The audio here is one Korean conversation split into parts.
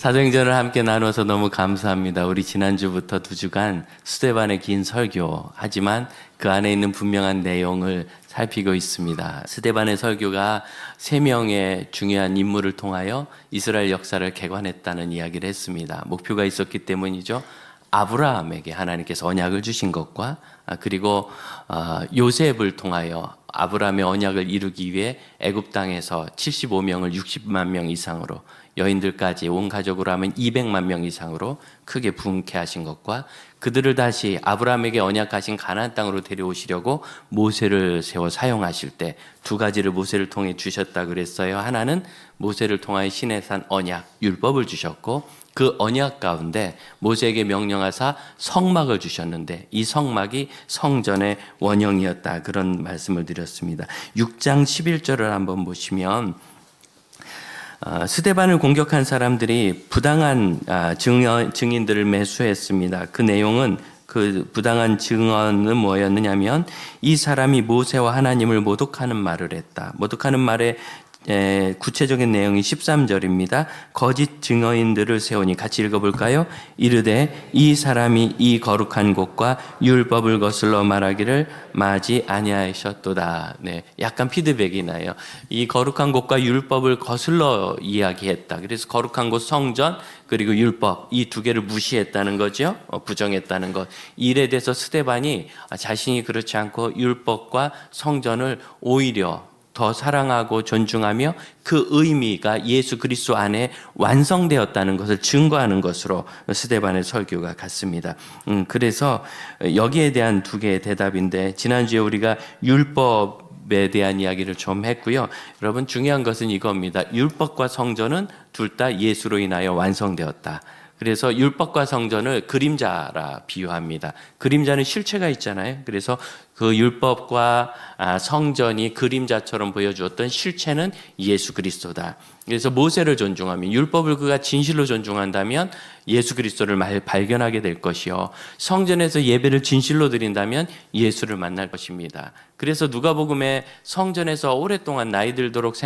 사도행전을 함께 나눠서 너무 감사합니다. 우리 지난주부터 2주간 스데반의 긴 설교, 하지만 그 안에 있는 분명한 내용을 살피고 있습니다. 스데반의 설교가 3명의 중요한 인물을 통하여 이스라엘 역사를 개관했다는 이야기를 했습니다. 목표가 있었기 때문이죠. 아브라함에게 하나님께서 언약을 주신 것과 그리고 요셉을 통하여 아브라함의 언약을 이루기 위해 애굽 땅에서 75명을 60만 명 이상으로, 여인들까지 온 가족으로 하면 200만 명 이상으로 크게 부흥케 하신 것과, 그들을 다시 아브라함에게 언약하신 가나안 땅으로 데려오시려고 모세를 세워 사용하실 때 2가지를 모세를 통해 주셨다 그랬어요. 하나는 모세를 통하여 시내산 언약, 율법을 주셨고, 그 언약 가운데 모세에게 명령하사 성막을 주셨는데 이 성막이 성전의 원형이었다, 그런 말씀을 드렸습니다. 6장 11절을 한번 보시면 스데반을 공격한 사람들이 부당한 증인들을 매수했습니다. 그 내용은, 그 부당한 증언은 뭐였느냐면 이 사람이 모세와 하나님을 모독하는 말을 했다. 모독하는 말에 구체적인 내용이 13절입니다. 거짓 증언인들을 세우니, 같이 읽어볼까요? 이르되 이 사람이 이 거룩한 곳과 율법을 거슬러 말하기를 마지 아니하셨도다. 네, 약간 피드백이 나요. 이 거룩한 곳과 율법을 거슬러 이야기했다. 그래서 거룩한 곳 성전, 그리고 율법, 이 2개를 무시했다는 거죠. 부정했다는 것. 이 일에 대해서 스데반이 자신이 그렇지 않고 율법과 성전을 오히려 더 사랑하고 존중하며 그 의미가 예수 그리스도 안에 완성되었다는 것을 증거하는 것으로 스데반의 설교가 같습니다. 그래서 여기에 대한 2개의 대답인데, 지난주에 우리가 율법에 대한 이야기를 좀 했고요. 여러분, 중요한 것은 이겁니다. 율법과 성전은 둘 다 예수로 인하여 완성되었다. 그래서 율법과 성전을 그림자라 비유합니다. 그림자는 실체가 있잖아요. 그래서 그 율법과 성전이 그림자처럼 보여주었던 실체는 예수 그리스도다. 그래서 모세를 존중하면, 율법을 그가 진실로 존중한다면 예수 그리스도를 발견하게 될 것이요, 성전에서 예배를 진실로 드린다면 예수를 만날 것입니다. 그래서 누가복음에 성전에서 오랫동안 나이 들도록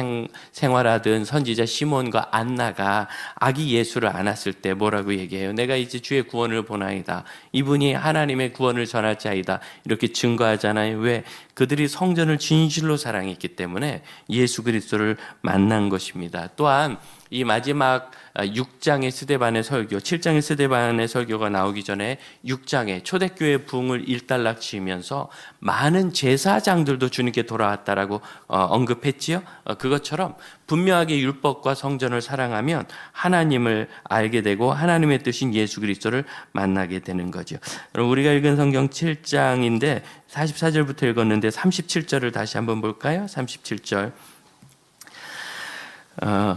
생활하던 선지자 시몬과 안나가 아기 예수를 안았을 때 뭐라고 얘기해요? 내가 이제 주의 구원을 보나이다. 이분이 하나님의 구원을 전할 자이다. 이렇게 증거하잖아요. 왜? 그들이 성전을 진실로 사랑했기 때문에 예수 그리스도를 만난 것입니다. 또한 이 마지막 6장의 스데반의 설교, 7장의 스데반의 설교가 나오기 전에 6장에 초대교회 부흥을 일단락치면서 많은 제사장들도 주님께 돌아왔다라고 언급했지요. 그것처럼 분명하게 율법과 성전을 사랑하면 하나님을 알게 되고 하나님의 뜻인 예수 그리스도를 만나게 되는 거죠. 우리가 읽은 성경 7장인데 44절부터 읽었는데 37절을 다시 한번 볼까요? 37절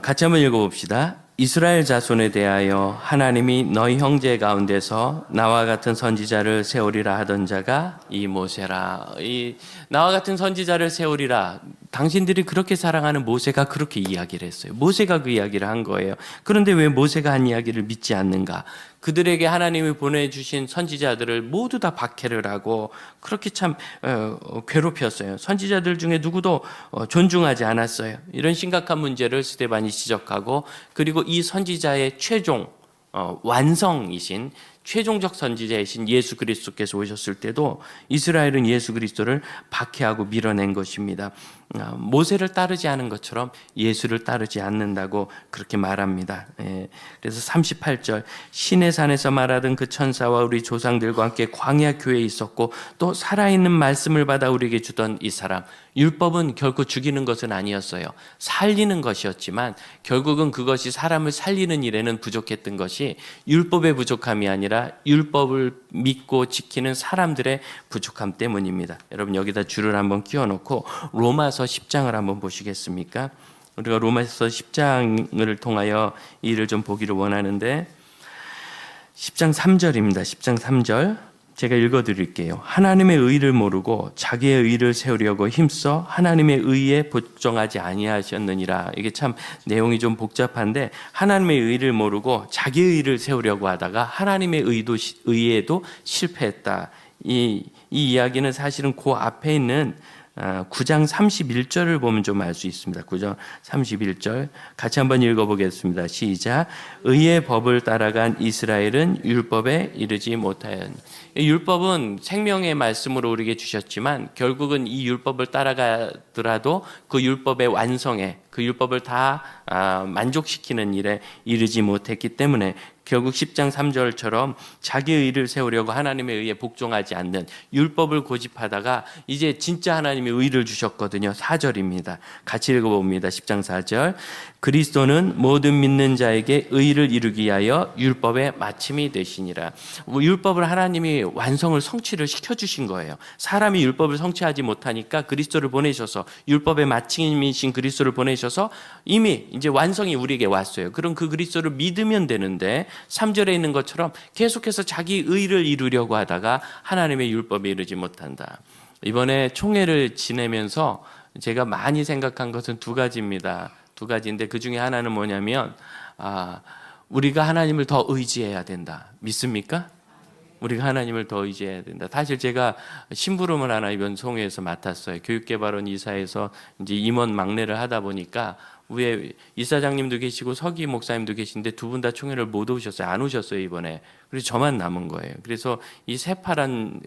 같이 한번 읽어봅시다. 이스라엘 자손에 대하여 하나님이 너희 형제 가운데서 나와 같은 선지자를 세우리라 하던 자가 이 모세라. 이 나와 같은 선지자를 세우리라, 당신들이 그렇게 사랑하는 모세가 그렇게 이야기를 했어요. 모세가 그 이야기를 한 거예요. 그런데 왜 모세가 한 이야기를 믿지 않는가? 그들에게 하나님이 보내주신 선지자들을 모두 다 박해를 하고 그렇게 참 괴롭혔어요. 선지자들 중에 누구도 존중하지 않았어요. 이런 심각한 문제를 스데반이 지적하고, 그리고 이 선지자의 최종 완성이신 최종적 선지자이신 예수 그리스도께서 오셨을 때도 이스라엘은 예수 그리스도를 박해하고 밀어낸 것입니다. 모세를 따르지 않은 것처럼 예수를 따르지 않는다고 그렇게 말합니다. 그래서 38절 시내산에서 말하던 그 천사와 우리 조상들과 함께 광야 교회에 있었고 또 살아있는 말씀을 받아 우리에게 주던 이 사람. 율법은 결코 죽이는 것은 아니었어요. 살리는 것이었지만 결국은 그것이 사람을 살리는 일에는 부족했던 것이 율법의 부족함이 아니라 율법을 믿고 지키는 사람들의 부족함 때문입니다. 여러분, 여기다 줄을 한번 끼워놓고 로마서 10장을 한번 보시겠습니까? 우리가 로마서 10장을 통하여 이 일을 좀 보기를 원하는데 10장 3절입니다. 10장 3절 제가 읽어드릴게요. 하나님의 의를 모르고 자기의 의를 세우려고 힘써 하나님의 의에 복종하지 아니하셨느니라. 이게 참 내용이 좀 복잡한데, 하나님의 의를 모르고 자기의 의를 세우려고 하다가 하나님의 의에도 실패했다. 이 이야기는 사실은 그 앞에 있는 9장 31절을 보면 좀 알 수 있습니다. 9장 31절 같이 한번 읽어보겠습니다. 시작. 의의 법을 따라간 이스라엘은 율법에 이르지 못하였니. 율법은 생명의 말씀으로 우리에게 주셨지만 결국은 이 율법을 따라가더라도 그 율법의 완성에, 그 율법을 다 만족시키는 일에 이르지 못했기 때문에 결국 10장 3절처럼 자기의 의를 세우려고 하나님의 의에 복종하지 않는 율법을 고집하다가 이제 진짜 하나님의 의를 주셨거든요. 4절입니다. 같이 읽어봅니다. 10장 4절. 그리스도는 모든 믿는 자에게 의를 이루기 위하여 율법의 마침이 되시니라. 율법을 하나님이 완성을 성취를 시켜주신 거예요. 사람이 율법을 성취하지 못하니까 그리스도를 보내셔서 율법의 마침이신 그리스도를 보내셔서 이미 이제 완성이 우리에게 왔어요. 그럼 그 그리스도를 믿으면 되는데 3절에 있는 것처럼 계속해서 자기 의를 이루려고 하다가 하나님의 율법에 이르지 못한다. 이번에 총회를 지내면서 제가 많이 생각한 것은 두 가지입니다. 두 가지인데 그 중에 하나는 뭐냐면 우리가 하나님을 더 의지해야 된다. 믿습니까? 우리가 하나님을 더 의지해야 된다. 사실 제가 심부름을 하나 이번 총회에서 맡았어요. 교육개발원 이사에서 이제 임원 막내를 하다 보니까 위에 이사장님도 계시고 서기 목사님도 계신데 두 분 다 총회를 못 오셨어요. 안 오셨어요 이번에. 그래서 저만 남은 거예요. 그래서 이 새파란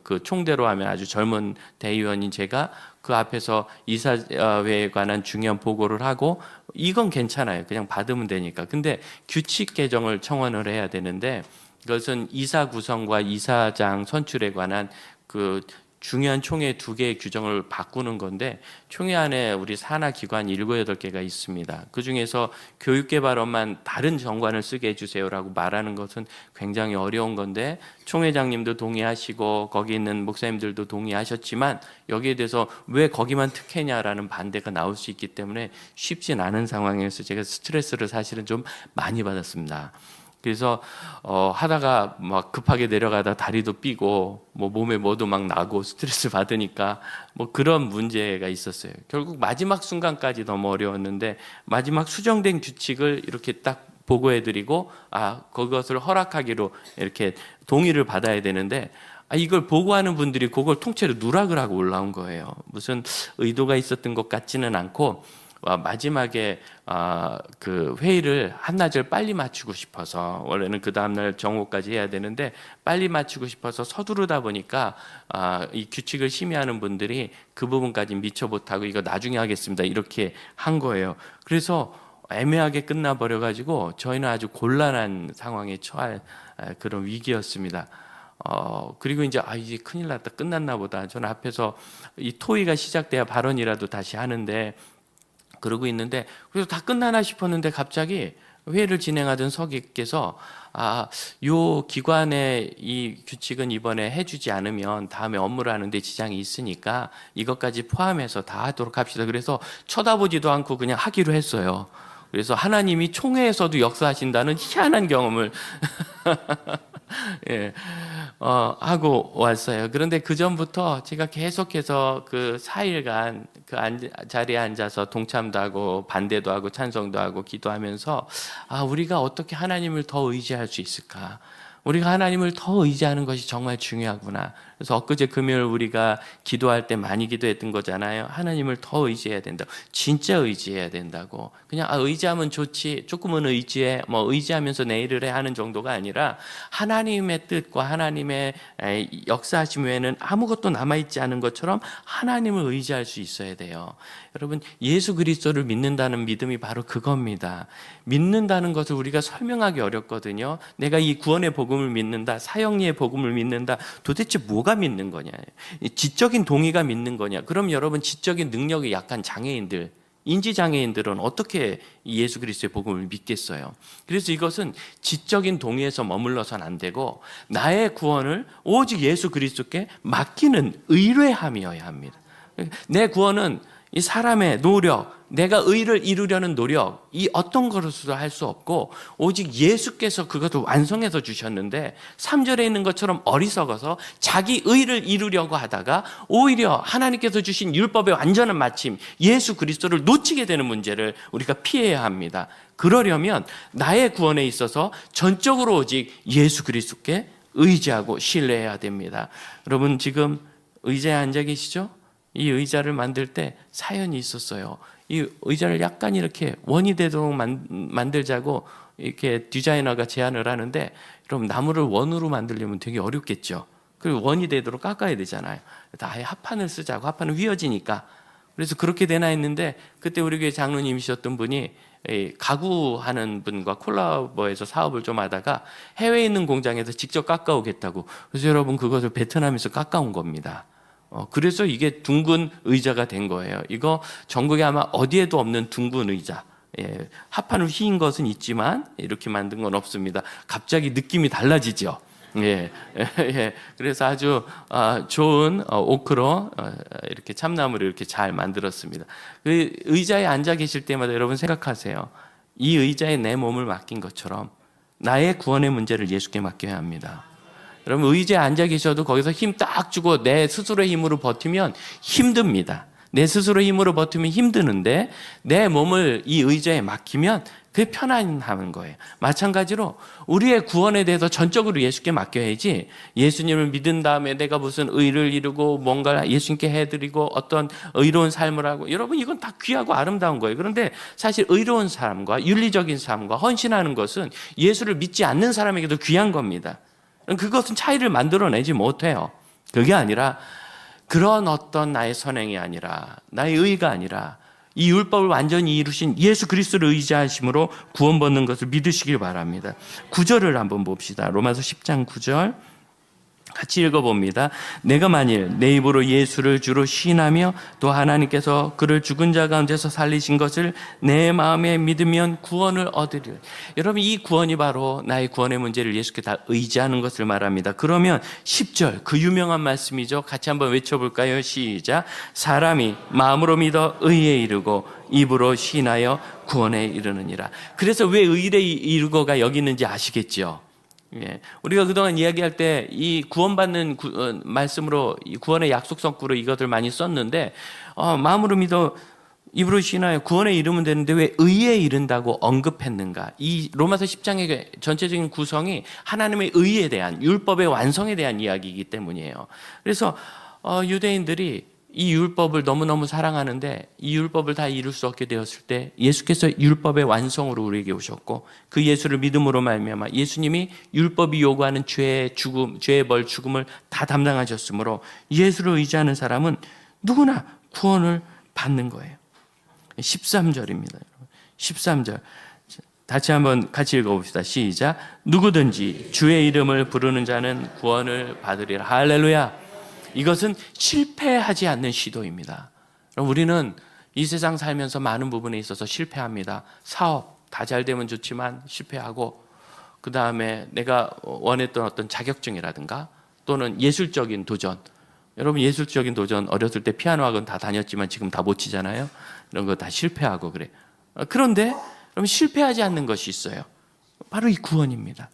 그 총대로 하면 아주 젊은 대의원인 제가 그 앞에서 이사회에 관한 중요한 보고를 하고 이건 괜찮아요. 그냥 받으면 되니까. 근데 규칙 개정을 청원을 해야 되는데 그것은 이사 구성과 이사장 선출에 관한 그 중요한 총회 두 개의 규정을 바꾸는 건데 총회 안에 우리 산하 기관 7, 8개가 있습니다. 그중에서 교육개발원만 다른 정관을 쓰게 해주세요라고 말하는 것은 굉장히 어려운 건데 총회장님도 동의하시고 거기 있는 목사님들도 동의하셨지만 여기에 대해서 왜 거기만 특혜냐라는 반대가 나올 수 있기 때문에 쉽진 않은 상황에서 제가 스트레스를 사실은 좀 많이 받았습니다. 그래서 하다가 막 급하게 내려가다 다리도 삐고 뭐 몸에 뭐도 막 나고 스트레스 받으니까 뭐 그런 문제가 있었어요. 결국 마지막 순간까지 너무 어려웠는데 마지막 수정된 규칙을 이렇게 딱 보고해드리고 그것을 허락하기로 이렇게 동의를 받아야 되는데 이걸 보고하는 분들이 그걸 통째로 누락을 하고 올라온 거예요. 무슨 의도가 있었던 것 같지는 않고 마지막에 그 회의를 한나절 빨리 마치고 싶어서 원래는 그 다음날 정오까지 해야 되는데 빨리 마치고 싶어서 서두르다 보니까 이 규칙을 심의하는 분들이 그 부분까지 미처 못하고 이거 나중에 하겠습니다 이렇게 한 거예요. 그래서 애매하게 끝나버려 가지고 저희는 아주 곤란한 상황에 처할 그런 위기였습니다. 그리고 이제 이제 큰일 났다 끝났나 보다. 저는 앞에서 이 토의가 시작돼야 발언이라도 다시 하는데 그러고 있는데 그래서 다 끝나나 싶었는데 갑자기 회의를 진행하던 서기께서 요 기관의 이 규칙은 이번에 해주지 않으면 다음에 업무를 하는데 지장이 있으니까 이것까지 포함해서 다 하도록 합시다. 그래서 쳐다보지도 않고 그냥 하기로 했어요. 그래서 하나님이 총회에서도 역사하신다는 희한한 경험을 예, 하고 왔어요. 그런데 그 전부터 제가 계속해서 그 4일간 그 자리에 앉아서 동참도 하고 반대도 하고 찬성도 하고 기도하면서 우리가 어떻게 하나님을 더 의지할 수 있을까? 우리가 하나님을 더 의지하는 것이 정말 중요하구나. 그래서 엊그제 금요일 우리가 기도할 때 많이 기도했던 거잖아요. 하나님을 더 의지해야 된다. 진짜 의지해야 된다고. 그냥 의지하면 좋지. 조금은 의지해. 의지하면서 내일을 해 하는 정도가 아니라 하나님의 뜻과 하나님의 역사하심 외에는 아무것도 남아있지 않은 것처럼 하나님을 의지할 수 있어야 돼요. 여러분 예수 그리스도를 믿는다는 믿음이 바로 그겁니다. 믿는다는 것을 우리가 설명하기 어렵거든요. 내가 이 구원의 복음을 믿는다. 사형리의 복음을 믿는다. 도대체 뭐가 믿는 거냐? 지적인 동의가 믿는 거냐? 그럼 여러분 지적인 능력이 약한 장애인들, 인지장애인들은 어떻게 예수 그리스도의 복음을 믿겠어요? 그래서 이것은 지적인 동의에서 머물러서는 안 되고 나의 구원을 오직 예수 그리스도께 맡기는 의뢰함이어야 합니다. 내 구원은 이 사람의 노력, 내가 의를 이루려는 노력, 이 어떤 것으로도 할 수 없고 오직 예수께서 그것을 완성해서 주셨는데 3절에 있는 것처럼 어리석어서 자기 의를 이루려고 하다가 오히려 하나님께서 주신 율법의 완전한 마침 예수 그리스도를 놓치게 되는 문제를 우리가 피해야 합니다. 그러려면 나의 구원에 있어서 전적으로 오직 예수 그리스도께 의지하고 신뢰해야 됩니다. 여러분 지금 의자에 앉아 계시죠? 이 의자를 만들 때 사연이 있었어요. 이 의자를 약간 이렇게 원이 되도록 만들자고 이렇게 디자이너가 제안을 하는데, 그럼 나무를 원으로 만들려면 되게 어렵겠죠. 그리고 원이 되도록 깎아야 되잖아요. 아예 합판을 쓰자고, 합판은 휘어지니까. 그래서 그렇게 되나 했는데, 그때 우리 교회 장로님이셨던 분이 가구하는 분과 콜라보해서 사업을 좀 하다가 해외에 있는 공장에서 직접 깎아오겠다고. 그래서 여러분, 그것을 베트남에서 깎아온 겁니다. 그래서 이게 둥근 의자가 된 거예요. 이거 전국에 아마 어디에도 없는 둥근 의자. 합판을 휘인 것은 있지만 이렇게 만든 건 없습니다. 갑자기 느낌이 달라지죠. 그래서 아주 좋은 오크로 이렇게 참나무를 이렇게 잘 만들었습니다. 그 의자에 앉아 계실 때마다 여러분 생각하세요. 이 의자에 내 몸을 맡긴 것처럼 나의 구원의 문제를 예수께 맡겨야 합니다. 여러분, 의자에 앉아 계셔도 거기서 힘 딱 주고 내 스스로의 힘으로 버티면 힘듭니다. 내 스스로의 힘으로 버티면 힘드는데 내 몸을 이 의자에 맡기면 그게 편안한 거예요. 마찬가지로 우리의 구원에 대해서 전적으로 예수께 맡겨야지, 예수님을 믿은 다음에 내가 무슨 의를 이루고 뭔가 예수님께 해드리고 어떤 의로운 삶을 하고, 여러분 이건 다 귀하고 아름다운 거예요. 그런데 사실 의로운 삶과 윤리적인 삶과 헌신하는 것은 예수를 믿지 않는 사람에게도 귀한 겁니다. 그것은 차이를 만들어내지 못해요. 그게 아니라 그런 어떤 나의 선행이 아니라, 나의 의가 아니라 이 율법을 완전히 이루신 예수 그리스도를 의지하심으로 구원받는 것을 믿으시길 바랍니다. 9절을 한번 봅시다. 로마서 10장 9절 같이 읽어봅니다. 내가 만일 내 입으로 예수를 주로 시인하며 또 하나님께서 그를 죽은 자 가운데서 살리신 것을 내 마음에 믿으면 구원을 얻으리라. 여러분, 이 구원이 바로 나의 구원의 문제를 예수께 다 의지하는 것을 말합니다. 그러면 10절 그 유명한 말씀이죠. 같이 한번 외쳐볼까요? 시작. 사람이 마음으로 믿어 의에 이르고 입으로 시인하여 구원에 이르느니라. 그래서 왜 의에 이르고가 여기 있는지 아시겠죠? 우리가 그동안 이야기할 때 이 구원받는 말씀으로, 이 구원의 약속성구로 이것을 많이 썼는데, 마음으로 믿어 입으로 시인하여 구원에 이르면 되는데 왜 의에 이른다고 언급했는가? 이 로마서 10장의 전체적인 구성이 하나님의 의에 대한, 율법의 완성에 대한 이야기이기 때문이에요. 그래서 유대인들이 이 율법을 너무너무 사랑하는데 이 율법을 다 이룰 수 없게 되었을 때 예수께서 율법의 완성으로 우리에게 오셨고, 그 예수를 믿음으로 말미암아 예수님이 율법이 요구하는 죄의 죽음, 죄의 벌 죽음을 다 담당하셨으므로 예수를 의지하는 사람은 누구나 구원을 받는 거예요. 13절입니다. 13절 다시 한번 같이 읽어봅시다. 시작. 누구든지 주의 이름을 부르는 자는 구원을 받으리라. 할렐루야. 이것은 실패하지 않는 시도입니다. 우리는 이 세상 살면서 많은 부분에 있어서 실패합니다. 사업 다 잘 되면 좋지만 실패하고, 그 다음에 내가 원했던 어떤 자격증이라든가 또는 예술적인 도전, 여러분 예술적인 도전 어렸을 때 피아노 학원 다 다녔지만 지금 다 못 치잖아요. 이런 거 다 실패하고 그래. 그런데 여러분, 실패하지 않는 것이 있어요. 바로 이 구원입니다.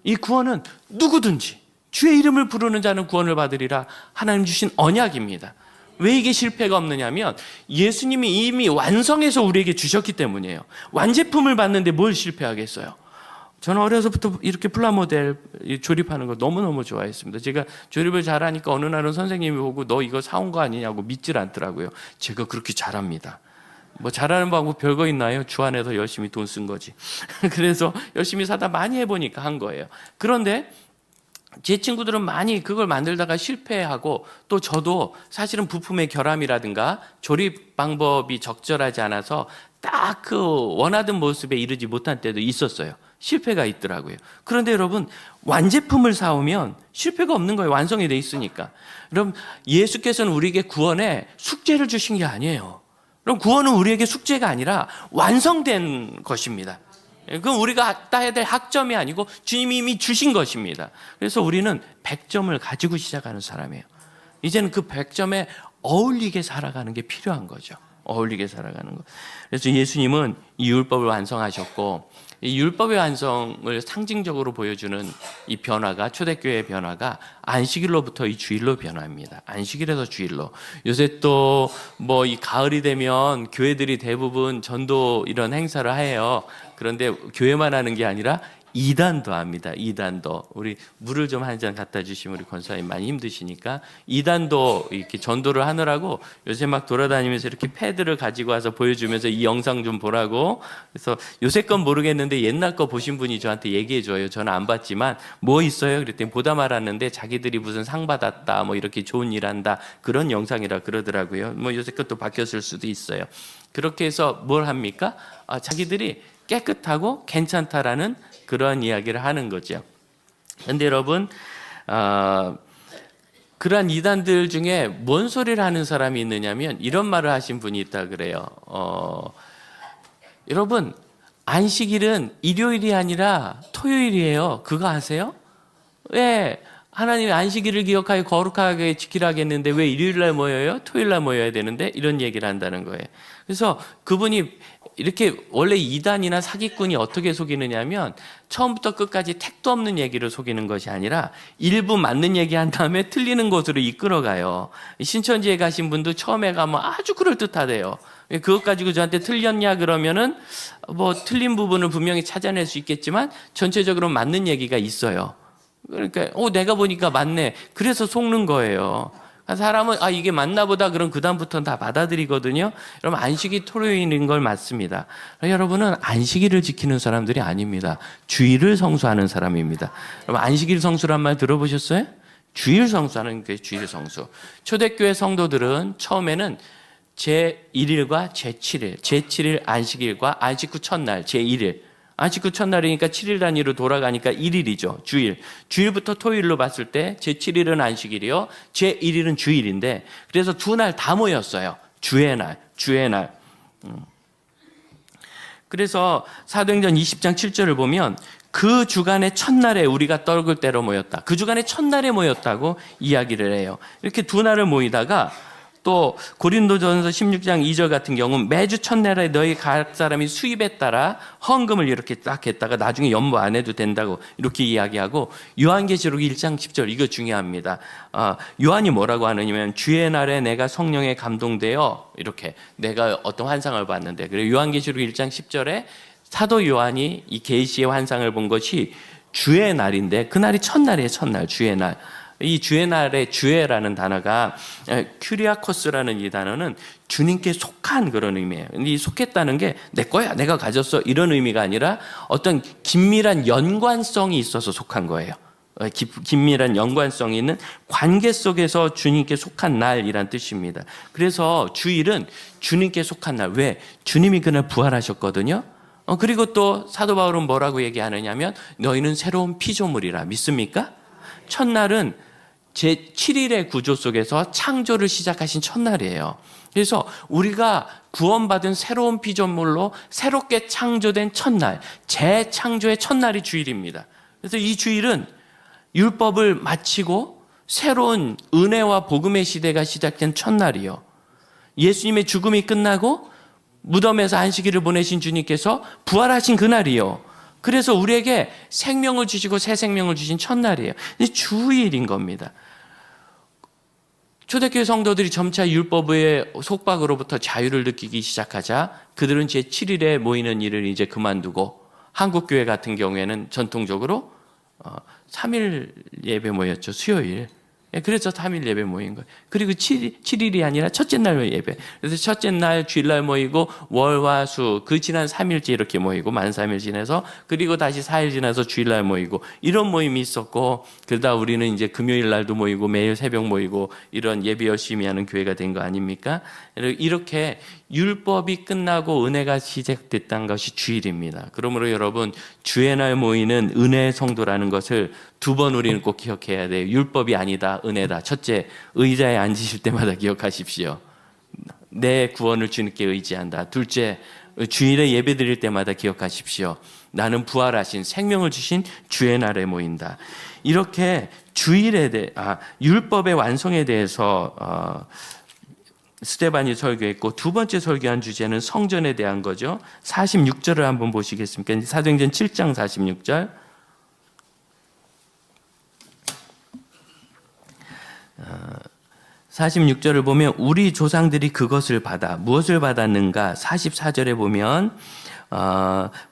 이 구원은 누구든지 주의 이름을 부르는 자는 구원을 받으리라. 하나님 주신 언약입니다. 왜 이게 실패가 없느냐면 예수님이 이미 완성해서 우리에게 주셨기 때문이에요. 완제품을 받는데 뭘 실패하겠어요? 저는 어려서부터 이렇게 플라모델 조립하는 거 너무너무 좋아했습니다. 제가 조립을 잘하니까 어느 날은 선생님이 보고 너 이거 사온 거 아니냐고 믿질 않더라고요. 제가 그렇게 잘합니다. 뭐 잘하는 방법 별거 있나요? 주 안에서 열심히 돈 쓴 거지. 그래서 열심히 사다 많이 해보니까 한 거예요. 그런데 제 친구들은 많이 그걸 만들다가 실패하고, 또 저도 사실은 부품의 결함이라든가 조립 방법이 적절하지 않아서 딱 그 원하던 모습에 이르지 못한 때도 있었어요. 실패가 있더라고요. 그런데 여러분, 완제품을 사오면 실패가 없는 거예요. 완성이 돼 있으니까. 여러분, 예수께서는 우리에게 구원에 숙제를 주신 게 아니에요. 그럼 구원은 우리에게 숙제가 아니라 완성된 것입니다. 그건 우리가 따야 될 학점이 아니고 주님이 이미 주신 것입니다. 그래서 우리는 100점을 가지고 시작하는 사람이에요. 이제는 그 100점에 어울리게 살아가는 게 필요한 거죠. 어울리게 살아가는 것. 그래서 예수님은 이 율법을 완성하셨고, 이 율법의 완성을 상징적으로 보여주는 이 변화가, 초대교회의 변화가 안식일로부터 이 주일로 변화합니다. 안식일에서 주일로. 요새 또 뭐 이 가을이 되면 교회들이 대부분 전도 이런 행사를 해요. 그런데 교회만 하는 게 아니라 이단도 합니다. 이단도. 우리 물을 좀 한 잔 갖다 주시면 우리 권사님 많이 힘드시니까 이단도 이렇게 전도를 하느라고 요새 막 돌아다니면서 이렇게 패드를 가지고 와서 보여주면서 이 영상 좀 보라고. 그래서 요새 건 모르겠는데 옛날 거 보신 분이 저한테 얘기해 줘요. 저는 안 봤지만 뭐 있어요? 그랬더니 보다 말았는데 자기들이 무슨 상 받았다 뭐 이렇게 좋은 일 한다 그런 영상이라 그러더라고요. 뭐 요새 것도 바뀌었을 수도 있어요. 그렇게 해서 뭘 합니까? 자기들이 깨끗하고 괜찮다라는 그러한 이야기를 하는 거죠. 그런데 여러분, 그러한 이단들 중에 뭔 소리를 하는 사람이 있느냐면 이런 말을 하신 분이 있다 그래요. 여러분, 안식일은 일요일이 아니라 토요일이에요. 그거 아세요? 왜 하나님이 안식일을 기억하여 거룩하게 지키라 하겠는데 왜 일요일날 모여요? 토요일날 모여야 되는데 이런 얘기를 한다는 거예요. 그래서 그분이 이렇게 원래 이단이나 사기꾼이 어떻게 속이느냐면 처음부터 끝까지 택도 없는 얘기를 속이는 것이 아니라 일부 맞는 얘기 한 다음에 틀리는 곳으로 이끌어가요. 신천지에 가신 분도 처음에 가면 아주 그럴듯하대요. 그것 가지고 저한테 틀렸냐 그러면은 뭐 틀린 부분을 분명히 찾아낼 수 있겠지만 전체적으로 맞는 얘기가 있어요. 그러니까 내가 보니까 맞네. 그래서 속는 거예요. 사람은 이게 맞나 보다 그럼 그다음부터는 다 받아들이거든요. 여러분 안식이 토요일인 걸 맞습니다. 여러분은 안식일을 지키는 사람들이 아닙니다. 주일을 성수하는 사람입니다. 여러분 안식일 성수란 말 들어보셨어요? 주일 성수하는 게 주일 성수. 초대교회 성도들은 처음에는 제1일과 제7일, 제7일 안식일과 안식 후 첫날 제1일, 안식 후 첫날이니까 7일 단위로 돌아가니까 1일이죠. 주일. 주일부터 토요일로 봤을 때 제7일은 안식일이요. 제1일은 주일인데 그래서 두 날 다 모였어요. 주의 날. 그래서 사도행전 20장 7절을 보면 그 주간의 첫날에 우리가 떡을 떼러 모였다. 그 주간의 첫날에 모였다고 이야기를 해요. 이렇게 두 날을 모이다가 또 고린도전서 16장 2절 같은 경우는 매주 첫날에 너희 각 사람이 수입에 따라 헌금을 이렇게 딱 했다가 나중에 연보 안 해도 된다고 이렇게 이야기하고 요한계시록 1장 10절 이거 중요합니다. 요한이 뭐라고 하느냐면 주의 날에 내가 성령에 감동되어 이렇게 내가 어떤 환상을 봤는데 그래서 요한계시록 1장 10절에 사도 요한이 이 계시의 환상을 본 것이 주의 날인데 그날이 첫날이에요. 첫날 주의 날. 이 주의 날의 주의라는 단어가 큐리아코스라는 이 단어는 주님께 속한 그런 의미예요. 이 속했다는 게 내 거야, 내가 가졌어 이런 의미가 아니라 어떤 긴밀한 연관성이 있어서 속한 거예요. 긴밀한 연관성이 있는 관계 속에서 주님께 속한 날이란 뜻입니다. 그래서 주일은 주님께 속한 날. 왜? 주님이 그날 부활하셨거든요. 그리고 또 사도 바울은 뭐라고 얘기하느냐면 너희는 새로운 피조물이라. 믿습니까? 첫날은 제7일의 구조 속에서 창조를 시작하신 첫날이에요. 그래서 우리가 구원받은 새로운 피조물로 새롭게 창조된 첫날, 재창조의 첫날이 주일입니다. 그래서 이 주일은 율법을 마치고 새로운 은혜와 복음의 시대가 시작된 첫날이요. 예수님의 죽음이 끝나고 무덤에서 안식일을 보내신 주님께서 부활하신 그날이요. 그래서 우리에게 생명을 주시고 새 생명을 주신 첫날이에요. 주일인 겁니다. 초대교회 성도들이 점차 율법의 속박으로부터 자유를 느끼기 시작하자 그들은 제7일에 모이는 일을 이제 그만두고 한국교회 같은 경우에는 전통적으로 3일 예배 모였죠. 수요일. 그래서 3일 예배 모인 거예요. 그리고 7일이 아니라 첫째 날 예배. 그래서 첫째 날 주일날 모이고 월화 수 그 지난 3일째 이렇게 모이고 만 3일 지내서 그리고 다시 4일 지나서 주일날 모이고 이런 모임이 있었고 그러다 우리는 이제 금요일 날도 모이고 매일 새벽 모이고 이런 예배 열심히 하는 교회가 된 거 아닙니까? 이렇게 율법이 끝나고 은혜가 시작됐다는 것이 주일입니다. 그러므로 여러분 주의 날 모이는 은혜의 성도라는 것을 두 번 우리는 꼭 기억해야 돼요. 율법이 아니다, 은혜다. 첫째, 의자에 앉으실 때마다 기억하십시오. 내 구원을 주님께 의지한다. 둘째, 주일에 예배 드릴 때마다 기억하십시오. 나는 부활하신 생명을 주신 주의 날에 모인다. 이렇게 율법의 완성에 대해서 스테반이 설교했고 두 번째 설교한 주제는 성전에 대한 거죠. 46절을 한번 보시겠습니까? 사도행전 7장 46절. 46절을 보면 우리 조상들이 그것을 받아 무엇을 받았는가? 44절에 보면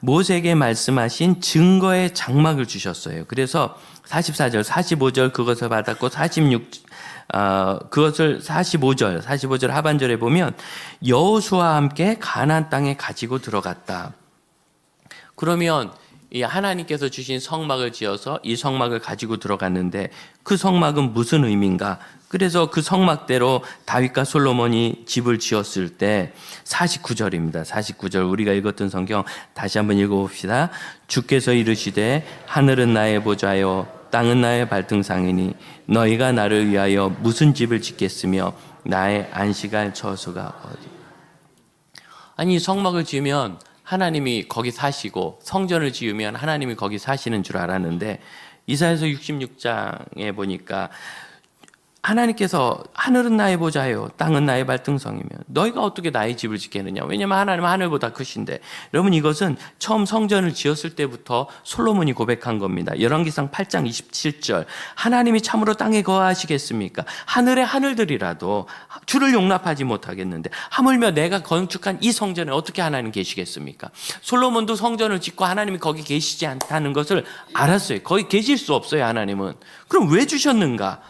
모세에게 말씀하신 증거의 장막을 주셨어요. 그래서 44절, 45절 그것을 받았고 45절 하반절에 보면 여호수아와 함께 가나안 땅에 가지고 들어갔다. 그러면 이 하나님께서 주신 성막을 지어서 이 성막을 가지고 들어갔는데 그 성막은 무슨 의미인가? 그래서 그 성막대로 다윗과 솔로몬이 집을 지었을 때 49절입니다. 49절 우리가 읽었던 성경 다시 한번 읽어봅시다. 주께서 이르시되 하늘은 나의 보좌요 땅은 나의 발등상이니 너희가 나를 위하여 무슨 집을 짓겠으며 나의 안식할 처소가 어디? 아니 성막을 지으면 하나님이 거기 사시고 성전을 지으면 하나님이 거기 사시는 줄 알았는데 이사야서 66장에 보니까 하나님께서 하늘은 나의 보좌요 땅은 나의 발등성이며 너희가 어떻게 나의 집을 짓겠느냐. 왜냐하면 하나님은 하늘보다 크신데. 여러분 이것은 처음 성전을 지었을 때부터 솔로몬이 고백한 겁니다. 열왕기상 8장 27절 하나님이 참으로 땅에 거하시겠습니까? 하늘의 하늘들이라도 주를 용납하지 못하겠는데 하물며 내가 건축한 이 성전에 어떻게 하나님 계시겠습니까? 솔로몬도 성전을 짓고 하나님이 거기 계시지 않다는 것을 알았어요. 거기 계실 수 없어요. 하나님은. 그럼 왜 주셨는가?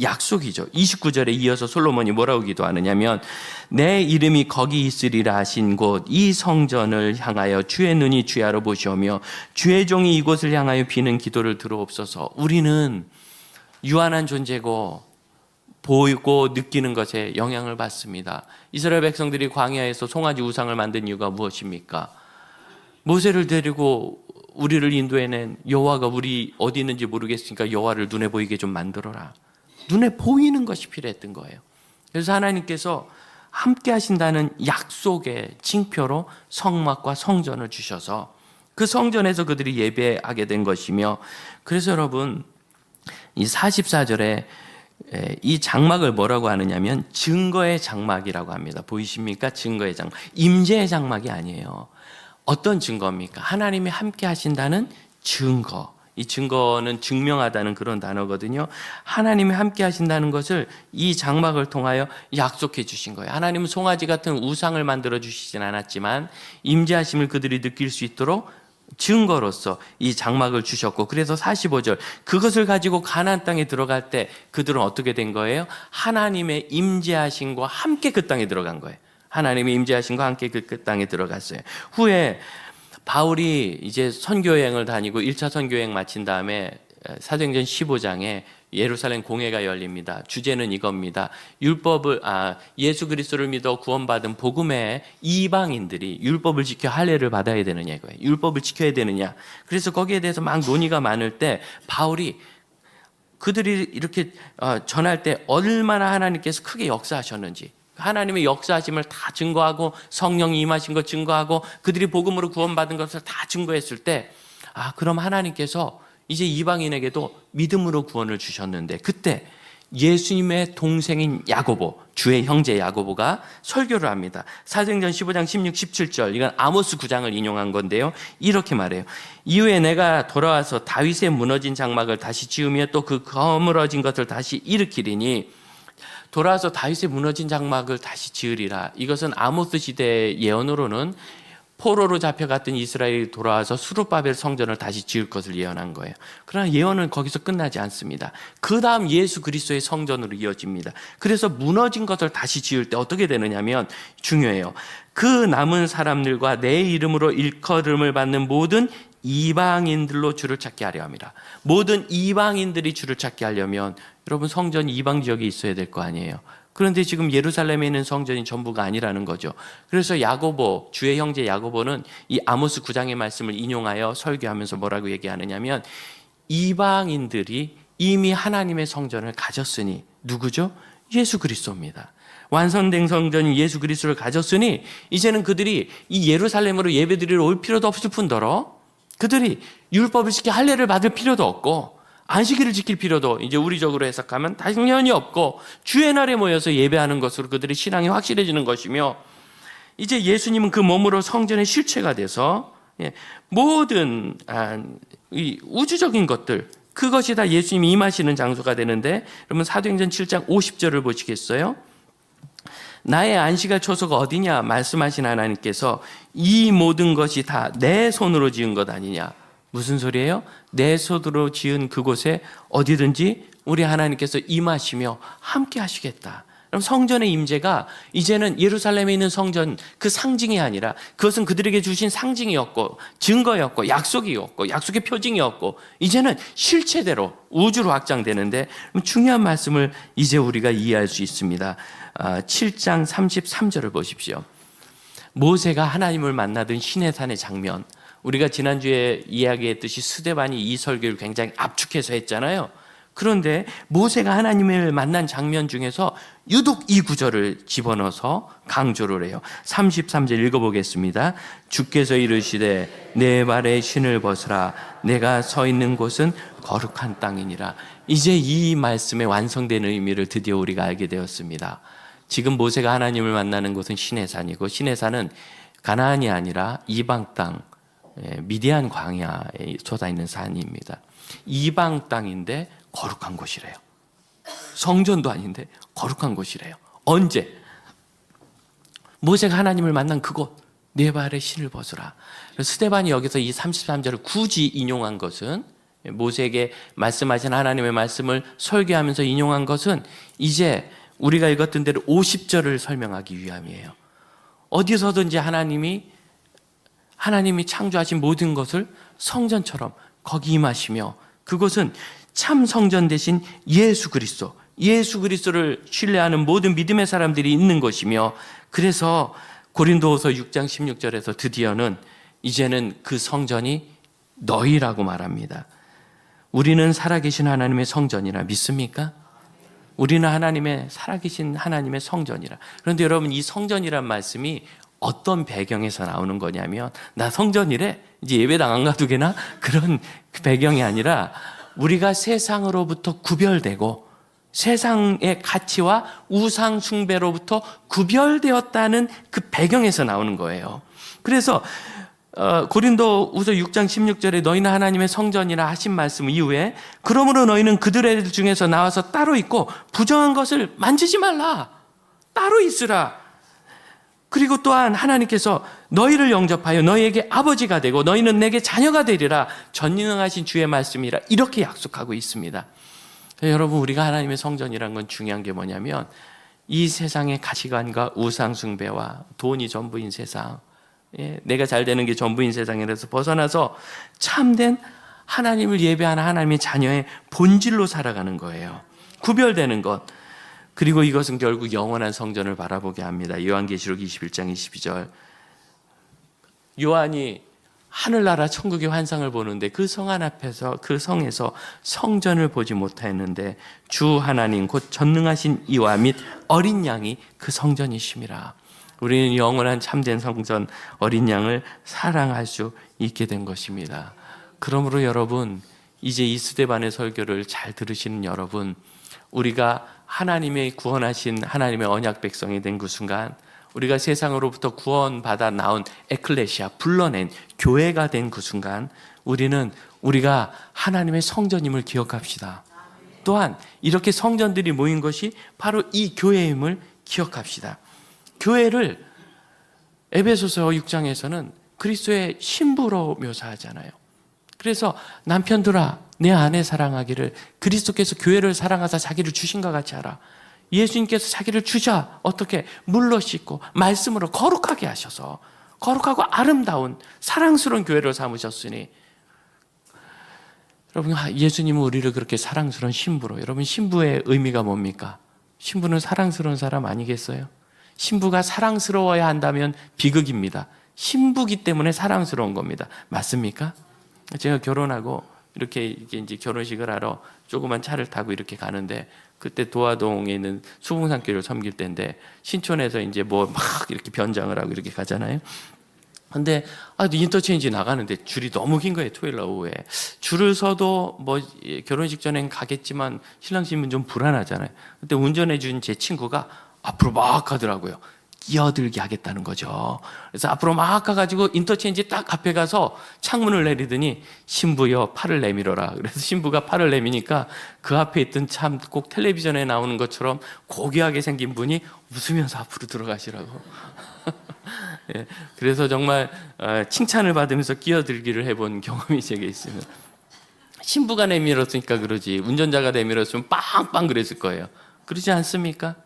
약속이죠. 29절에 이어서 솔로몬이 뭐라고 기도하느냐면 내 이름이 거기 있으리라 하신 곳 이 성전을 향하여 주의 눈이 주야로 보시오며 주의 종이 이곳을 향하여 비는 기도를 들어옵소서. 우리는 유한한 존재고 보이고 느끼는 것에 영향을 받습니다. 이스라엘 백성들이 광야에서 송아지 우상을 만든 이유가 무엇입니까? 모세를 데리고 우리를 인도해낸 여호와가 우리 어디 있는지 모르겠으니까 여호와를 눈에 보이게 좀 만들어라. 눈에 보이는 것이 필요했던 거예요. 그래서 하나님께서 함께 하신다는 약속의 징표로 성막과 성전을 주셔서 그 성전에서 그들이 예배하게 된 것이며 그래서 여러분 이 44절에 이 장막을 뭐라고 하느냐면 증거의 장막이라고 합니다. 보이십니까? 증거의 장막. 임재의 장막이 아니에요. 어떤 증거입니까? 하나님이 함께 하신다는 증거. 이 증거는 증명하다는 그런 단어거든요. 하나님이 함께 하신다는 것을 이 장막을 통하여 약속해 주신 거예요. 하나님은 송아지 같은 우상을 만들어 주시진 않았지만 임재하심을 그들이 느낄 수 있도록 증거로서 이 장막을 주셨고 그래서 45절 그것을 가지고 가나안 땅에 들어갈 때 그들은 어떻게 된 거예요? 하나님의 임재하심과 함께 그 땅에 들어간 거예요. 하나님의 임재하심과 함께 그 땅에 들어갔어요. 후에 바울이 이제 선교여행을 다니고 1차 선교여행 마친 다음에 사도행전 15장에 예루살렘 공회가 열립니다. 주제는 이겁니다. 예수 그리스도를 믿어 구원받은 복음의 이방인들이 율법을 지켜 할례를 받아야 되느냐 이거예요. 율법을 지켜야 되느냐. 그래서 거기에 대해서 막 논의가 많을 때 바울이 그들이 이렇게 전할 때 얼마나 하나님께서 크게 역사하셨는지 하나님의 역사하심을 다 증거하고 성령이 임하신 것 증거하고 그들이 복음으로 구원받은 것을 다 증거했을 때 그럼 하나님께서 이제 이방인에게도 믿음으로 구원을 주셨는데 그때 예수님의 동생인 야고보 주의 형제 야고보가 설교를 합니다. 사도행전 15장 16, 17절 이건 아모스 9장을 인용한 건데요. 이렇게 말해요. 이후에 내가 돌아와서 다윗의 무너진 장막을 다시 지으며 또 그 거물어진 것을 다시 일으키리니 돌아와서 다윗의 무너진 장막을 다시 지으리라. 이것은 아모스 시대의 예언으로는 포로로 잡혀갔던 이스라엘이 돌아와서 수르바벨 성전을 다시 지을 것을 예언한 거예요. 그러나 예언은 거기서 끝나지 않습니다. 그 다음 예수 그리스도의 성전으로 이어집니다. 그래서 무너진 것을 다시 지을 때 어떻게 되느냐면 중요해요. 그 남은 사람들과 내 이름으로 일컬음을 받는 모든 이방인들로 주를 찾게 하려 합니다. 모든 이방인들이 주를 찾게 하려면 여러분 성전이 이방 지역에 있어야 될 거 아니에요. 그런데 지금 예루살렘에 있는 성전이 전부가 아니라는 거죠. 그래서 야고보, 주의 형제 야고보는 이 아모스 9장의 말씀을 인용하여 설교하면서 뭐라고 얘기하느냐면 이방인들이 이미 하나님의 성전을 가졌으니 누구죠? 예수 그리스도입니다. 완성된 성전인 예수 그리스도를 가졌으니 이제는 그들이 이 예루살렘으로 예배드리러 올 필요도 없을 뿐더러 그들이 율법을 지켜 할례를 받을 필요도 없고 안식일을 지킬 필요도 이제 우리적으로 해석하면 당연히 없고 주의 날에 모여서 예배하는 것으로 그들의 신앙이 확실해지는 것이며 이제 예수님은 그 몸으로 성전의 실체가 돼서 모든 이 우주적인 것들 그것이 다 예수님이 임하시는 장소가 되는데 여러분 사도행전 7장 50절을 보시겠어요? 나의 안식할 초소가 어디냐 말씀하신 하나님께서 이 모든 것이 다 내 손으로 지은 것 아니냐. 무슨 소리예요? 내 손으로 지은 그곳에 어디든지 우리 하나님께서 임하시며 함께 하시겠다. 그럼 성전의 임재가 이제는 예루살렘에 있는 성전 그 상징이 아니라 그것은 그들에게 주신 상징이었고 증거였고 약속이었고 약속의 표징이었고 이제는 실체대로 우주로 확장되는데 중요한 말씀을 이제 우리가 이해할 수 있습니다. 7장 33절을 보십시오. 모세가 하나님을 만나던 시내산의 장면, 우리가 지난주에 이야기했듯이 스데반이 이 설교를 굉장히 압축해서 했잖아요. 그런데 모세가 하나님을 만난 장면 중에서 유독 이 구절을 집어넣어서 강조를 해요. 33절 읽어보겠습니다. 주께서 이르시되 내 발에 신을 벗으라. 내가 서 있는 곳은 거룩한 땅이니라. 이제 이 말씀의 완성된 의미를 드디어 우리가 알게 되었습니다. 지금 모세가 하나님을 만나는 곳은 시내산이고 시내산은 가나안이 아니라 이방 땅, 미디안 광야에 솟아있는 산입니다. 이방 땅인데 거룩한 곳이래요. 성전도 아닌데 거룩한 곳이래요. 언제? 모세가 하나님을 만난 그곳, 내 발에 신을 벗으라. 스데반이 여기서 이 33절을 굳이 인용한 것은, 모세에게 말씀하신 하나님의 말씀을 설교하면서 인용한 것은 이제 우리가 읽었던 대로 50절을 설명하기 위함이에요. 어디서든지 하나님이 창조하신 모든 것을 성전처럼 거기 임하시며 그것은 참 성전 대신 예수 그리스도를 신뢰하는 모든 믿음의 사람들이 있는 것이며, 그래서 고린도후서 6장 16절에서 드디어는 이제는 그 성전이 너희라고 말합니다. 우리는 살아계신 하나님의 성전이라 믿습니까? 우리는 살아계신 하나님의 성전이라. 그런데 여러분, 이 성전이란 말씀이 어떤 배경에서 나오는 거냐면, 나 성전이래? 이제 예배당 안 가도 되나? 그런 배경이 아니라 우리가 세상으로부터 구별되고 세상의 가치와 우상 숭배로부터 구별되었다는 그 배경에서 나오는 거예요. 그래서 고린도후서 6장 16절에 너희는 하나님의 성전이라 하신 말씀 이후에, 그러므로 너희는 그들의 중에서 나와서 따로 있고 부정한 것을 만지지 말라, 따로 있으라. 그리고 또한 하나님께서 너희를 영접하여 너희에게 아버지가 되고 너희는 내게 자녀가 되리라, 전능하신 주의 말씀이라, 이렇게 약속하고 있습니다. 여러분, 우리가 하나님의 성전이라는 건 중요한 게 뭐냐면, 이 세상의 가치관과 우상 숭배와 돈이 전부인 세상, 내가 잘 되는 게 전부인 세상에서 벗어나서 참된 하나님을 예배하는 하나님의 자녀의 본질로 살아가는 거예요. 구별되는 것. 그리고 이것은 결국 영원한 성전을 바라보게 합니다. 요한계시록 21장 22절. 요한이 하늘나라 천국의 환상을 보는데 그 성 앞에서, 그 성에서 성전을 보지 못하였는데 주 하나님 곧 전능하신 이와 및 어린 양이 그 성전이심이라. 우리는 영원한 참된 성전 어린 양을 사랑할 수 있게 된 것입니다. 그러므로 여러분, 이제 이 스데반의 설교를 잘 들으시는 여러분, 우리가 하나님의 구원하신 하나님의 언약 백성이 된 그 순간, 우리가 세상으로부터 구원받아 나온 에클레시아, 불러낸 교회가 된 그 순간, 우리가 하나님의 성전임을 기억합시다. 또한 이렇게 성전들이 모인 것이 바로 이 교회임을 기억합시다. 교회를 에베소서 6장에서는 그리스도의 신부로 묘사하잖아요. 그래서 남편들아 내 아내 사랑하기를 그리스도께서 교회를 사랑하사 자기를 주신 것 같이 하라. 예수님께서 자기를 주자. 어떻게? 물로 씻고 말씀으로 거룩하게 하셔서 거룩하고 아름다운 사랑스러운 교회를 삼으셨으니, 여러분, 예수님은 우리를 그렇게 사랑스러운 신부로, 여러분, 신부의 의미가 뭡니까? 신부는 사랑스러운 사람 아니겠어요? 신부가 사랑스러워야 한다면 비극입니다. 신부기 때문에 사랑스러운 겁니다. 맞습니까? 제가 결혼하고 이렇게 이제 결혼식을 하러 조그만 차를 타고 이렇게 가는데, 그때 도화동에 있는 수봉산교를 섬길 때인데, 신촌에서 이제 뭐 막 이렇게 변장을 하고 이렇게 가잖아요. 근데 인터체인지 나가는데 줄이 너무 긴 거예요. 토요일 날 오후에 줄을 서도 뭐 결혼식 전엔 가겠지만 신랑 신부는 좀 불안하잖아요. 그때 운전해 준 제 친구가 앞으로 막 가더라고요. 끼어들게 하겠다는 거죠. 그래서 앞으로 막 가가지고 인터체인지 딱 앞에 가서 창문을 내리더니 신부여 팔을 내밀어라. 그래서 신부가 팔을 내미니까 그 앞에 있던 참 꼭 텔레비전에 나오는 것처럼 고귀하게 생긴 분이 웃으면서 앞으로 들어가시라고. 예, 그래서 정말 칭찬을 받으면서 끼어들기를 해본 경험이 제게 있습니다. 신부가 내밀었으니까 그러지 운전자가 내밀었으면 빵빵 그랬을 거예요. 그러지 않습니까?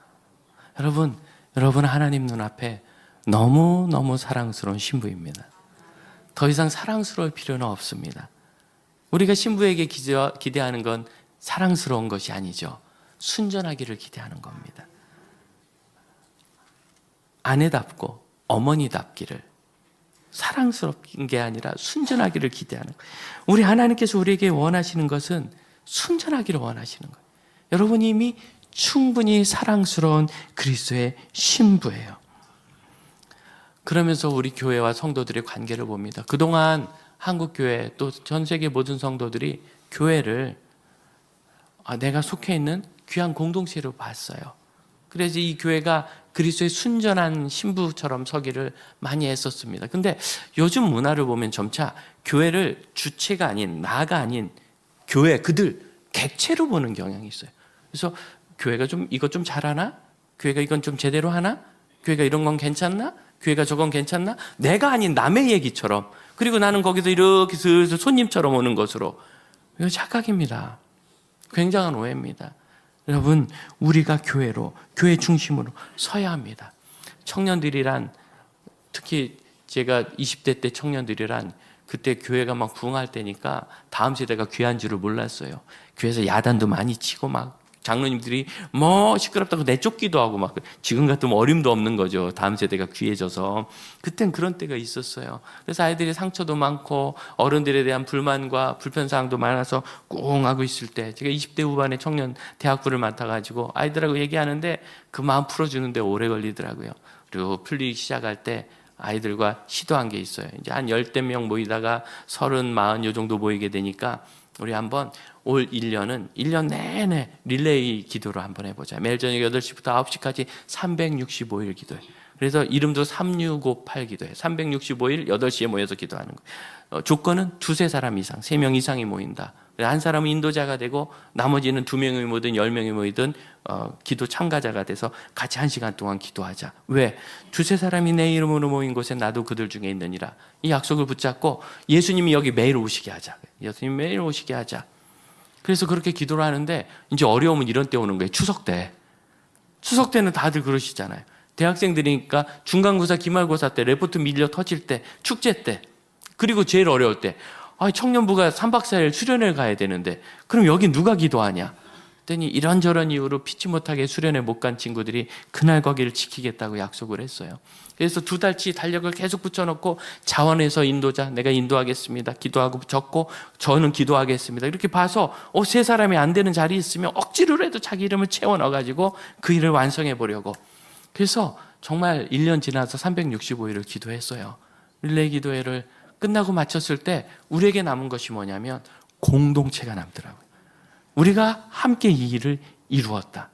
여러분 하나님 눈앞에 너무너무 사랑스러운 신부입니다. 더 이상 사랑스러울 필요는 없습니다. 우리가 신부에게 기대하는 건 사랑스러운 것이 아니죠. 순전하기를 기대하는 겁니다. 아내답고 어머니답기를, 사랑스럽긴 게 아니라 순전하기를 기대하는 거예요. 우리 하나님께서 우리에게 원하시는 것은 순전하기를 원하시는 거예요. 여러분이 이미 충분히 사랑스러운 그리스도의 신부예요. 그러면서 우리 교회와 성도들의 관계를 봅니다. 그동안 한국교회 또 전 세계 모든 성도들이 교회를 내가 속해 있는 귀한 공동체로 봤어요. 그래서 이 교회가 그리스도의 순전한 신부처럼 서기를 많이 했었습니다. 근데 요즘 문화를 보면 점차 교회를 주체가 아닌, 나가 아닌 교회, 그들 객체로 보는 경향이 있어요. 그래서 교회가 좀 이것 좀 잘하나? 교회가 이건 좀 제대로 하나? 교회가 이런 건 괜찮나? 교회가 저건 괜찮나? 내가 아닌 남의 얘기처럼, 그리고 나는 거기서 이렇게 슬슬 손님처럼 오는 것으로. 이거 착각입니다. 굉장한 오해입니다. 여러분, 우리가 교회로, 교회 중심으로 서야 합니다. 청년들이란, 특히 제가 20대 때 청년들이란, 그때 교회가 막 부흥할 때니까 다음 세대가 귀한 줄을 몰랐어요. 교회에서 야단도 많이 치고 막 장로님들이 뭐 시끄럽다고 내쫓기도 하고 막, 지금 같으면 어림도 없는 거죠. 다음 세대가 귀해져서. 그땐 그런 때가 있었어요. 그래서 아이들이 상처도 많고 어른들에 대한 불만과 불편사항도 많아서 꿍하고 있을 때, 제가 20대 후반에 청년 대학부를 맡아가지고 아이들하고 얘기하는데 그 마음 풀어주는데 오래 걸리더라고요. 그리고 풀리기 시작할 때 아이들과 시도한 게 있어요. 이제 한 10대 명 모이다가 30, 40 요 정도 모이게 되니까 우리 한번 올 1년은 1년 내내 릴레이 기도를 한번 해보자. 매일 저녁 8시부터 9시까지 365일 기도해. 그래서 이름도 3658 기도해. 365일 8시에 모여서 기도하는 거예요. 조건은 두세 사람 이상, 3명 이상이 모인다. 한 사람은 인도자가 되고 나머지는 2명이 모이든 10명이 모이든 기도 참가자가 돼서 같이 1시간 동안 기도하자. 왜? 두세 사람이 내 이름으로 모인 곳에 나도 그들 중에 있느니라. 이 약속을 붙잡고 예수님이 여기 매일 오시게 하자. 예수님 매일 오시게 하자. 그래서 그렇게 기도를 하는데 이제 어려움은 이런 때 오는 거예요. 추석 때. 추석 때는 다들 그러시잖아요. 대학생들이니까 중간고사, 기말고사 때, 레포트 밀려 터질 때, 축제 때, 그리고 제일 어려울 때, 청년부가 3박 4일 수련회 가야 되는데 그럼 여기 누가 기도하냐? 그랬더니 이런저런 이유로 피치 못하게 수련회 못 간 친구들이 그날 거기를 지키겠다고 약속을 했어요. 그래서 2달치 달력을 계속 붙여놓고 자원해서 인도자, 내가 인도하겠습니다. 기도하고 적고 저는 기도하겠습니다. 이렇게 봐서 3사람이 안 되는 자리 있으면 억지로라도 자기 이름을 채워 넣어가지고 그 일을 완성해 보려고. 그래서 정말 1년 지나서 365일을 기도했어요. 릴레이 기도회를 끝나고 마쳤을 때 우리에게 남은 것이 뭐냐면 공동체가 남더라고요. 우리가 함께 이 일을 이루었다.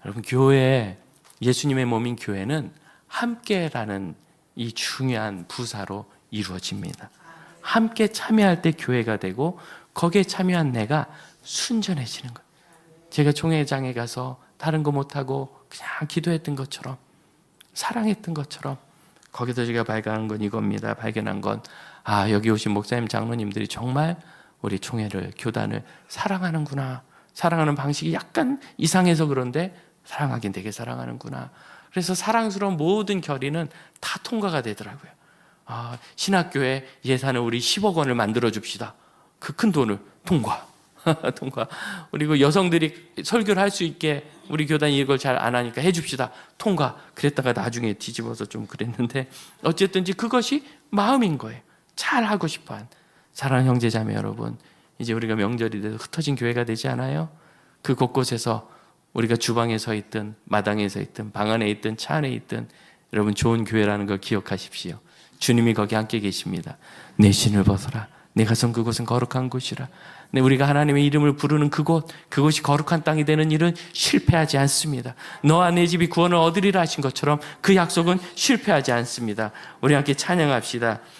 여러분, 교회, 예수님의 몸인 교회는 함께라는 이 중요한 부사로 이루어집니다. 함께 참여할 때 교회가 되고 거기에 참여한 내가 순전해지는 거예요. 제가 총회장에 가서 다른 거 못하고 그냥 기도했던 것처럼, 사랑했던 것처럼, 거기서 제가 발견한 건 이겁니다. 발견한 건 여기 오신 목사님, 장로님들이 정말 우리 총회를, 교단을 사랑하는구나. 사랑하는 방식이 약간 이상해서 그런데 사랑하긴 되게 사랑하는구나. 그래서 사랑스러운 모든 결의는 다 통과가 되더라고요. 신학교에 예산을 우리 10억 원을 만들어 줍시다. 그 큰 돈을 통과. 통과. 그리고 여성들이 설교를 할 수 있게 우리 교단이 이걸 잘 안 하니까 해줍시다. 통과. 그랬다가 나중에 뒤집어서 좀 그랬는데 어쨌든지 그것이 마음인 거예요. 잘 하고 싶어한. 사랑하는 형제자매 여러분, 이제 우리가 명절이 돼서 흩어진 교회가 되지 않아요? 그 곳곳에서 우리가 주방에 서 있든 마당에 서 있든 방 안에 있든 차 안에 있든 여러분, 좋은 교회라는 걸 기억하십시오. 주님이 거기 함께 계십니다. 내 신을 벗어라. 내가 선 그곳은 거룩한 곳이라. 네, 우리가 하나님의 이름을 부르는 그곳이 거룩한 땅이 되는 일은 실패하지 않습니다. 너와 내 집이 구원을 얻으리라 하신 것처럼 그 약속은 실패하지 않습니다. 우리 함께 찬양합시다.